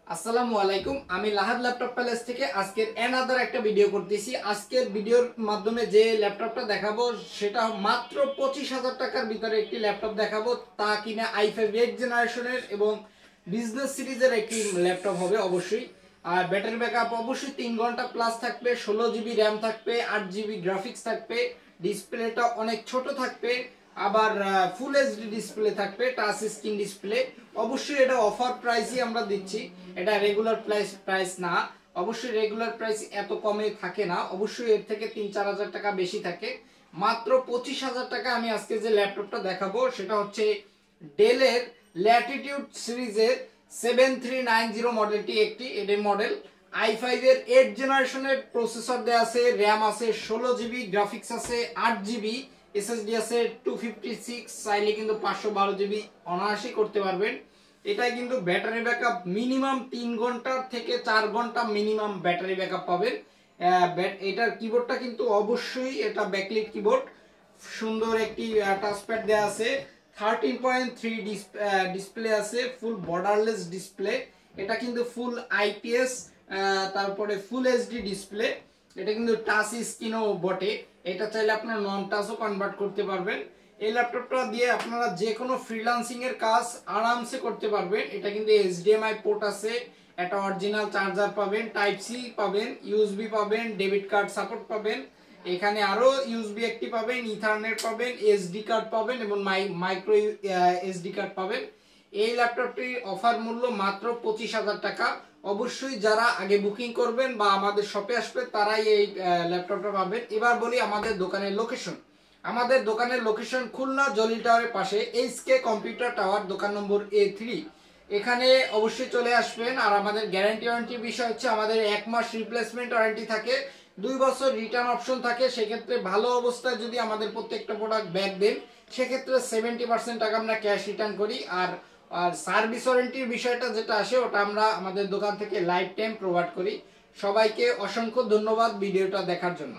আসসালামু আলাইকুম। আমি লাহাদ ল্যাপটপ প্যালেস থেকে আজকের অ্যানাদার একটা ভিডিও করতেছি। আজকের ভিডিওর মাধ্যমে যে ল্যাপটপটা দেখাবো সেটা মাত্র 25,000 টাকার ভিতরে একটি ল্যাপটপ দেখাবো, তা কিনা i5 8 জেনারেশনের এবং বিজনেস সিরিজের একটি ল্যাপটপ হবে অবশ্যই। আর ব্যাটারি ব্যাকআপ অবশ্যই 3 ঘন্টা প্লাস থাকবে, 16 জিবি র্যাম থাকবে, 8 জিবি গ্রাফিক্স থাকবে, ডিসপ্লেটা অনেক ছোট থাকবে, আবার ফুল এইচডি ডিসপ্লে থাকবে, টাচ স্ক্রিন ডিসপ্লে। অবশ্যই এটা অফার প্রাইসই আমরা দিচ্ছি, এটা রেগুলার প্রাইস না। অবশ্যই রেগুলার প্রাইস এত কমে থাকে না, অবশ্যই এর থেকে 3-4 হাজার টাকা বেশি থাকে। মাত্র 25,000 টাকা আমি আজকে যে ল্যাপটপটা দেখাবো সেটা হচ্ছে ডেলের ল্যাটিটিউড সিরিজের 7390 মডেলটি, একটি এডেন মডেল। i5 এর 8 জেনারেশনের প্রসেসর দেয়া আছে, র্যাম আছে 16 জিবি, গ্রাফিক্স আছে 8 জিবি, এসএসডি আছে 256, চাইলে কিন্তু 512 জিবি অনায়াসই করতে পারবেন। এটা কিন্তু ব্যাটারি ব্যাকআপ মিনিমাম 3 ঘন্টা থেকে 4 ঘন্টা মিনিমাম ব্যাটারি ব্যাকআপ পাবেন। এটার কিবোর্ডটা কিন্তু অবশ্যই এটা ব্যাকলিট কিবোর্ড, সুন্দর একটি টাচপ্যাড দেয়া আছে, 13.3 ডিসপ্লে আছে, ফুল বর্ডারলেস ডিসপ্লে। এটা কিন্তু ফুল আইপিএস, তারপরে ফুল এইচডি ডিসপ্লে। এটা কিন্তু টাচ স্ক্রিনও বটে, এটা চাইলে আপনারা নন টাচও কনভার্ট করতে পারবেন। এই ল্যাপটপটা দিয়ে আপনারা যে কোনো ফ্রিল্যান্সিং এর কাজ আরামসে করতে পারবেন। এটা কিন্তু এইচডিএমআই পোর্ট আছে, একটা অরিজিনাল চার্জার পাবেন, টাইপ সি পাবেন, ইউএসবি পাবেন, ডেবিট কার্ড সাপোর্ট পাবেন, এখানে আরো ইউএসবি একটি পাবেন, ইথারনেট পাবেন, এসডি কার্ড পাবেন এবং মাইক্রো এসডি কার্ড পাবেন। এই ল্যাপটপটির অফার মূল্য মাত্র 25,000 টাকা। অবশ্যই যারা আগে বুকিং করবেন বা আমাদের শপে আসবে তারাই এই ল্যাপটপটা পাবেন। এবার বলি আমাদের দোকানের লোকেশন। আমাদের দোকানের লোকেশন খুলনা জলিল টাওয়ারের পাশে এইচকে কম্পিউটার টাওয়ার, দোকান নম্বর A3। এখানে অবশ্যই চলে আসবেন। আর আমাদের গ্যারান্টি ওয়ারেন্টির বিষয় হচ্ছে আমাদের 1 মাস রিপ্লেসমেন্ট ওয়ারেন্টি থাকে, 2 বছর রিটার্ন অপশন থাকে। সেক্ষেত্রে ভালো অবস্থায় যদি আমাদের প্রত্যেকটা প্রোডাক্ট ব্যাক দেন সেক্ষেত্রে 70% টাকা আমরা ক্যাশ রিটার্ন করি। আর আর সার্ভিস ওয়ারেন্টির বিষয়টা যেটা আসে ওটা আমরা আমাদের দোকান থেকে লাইফ টাইম প্রোভাইড করি। সবাইকে অসংখ্য ধন্যবাদ ভিডিওটা দেখার জন্য।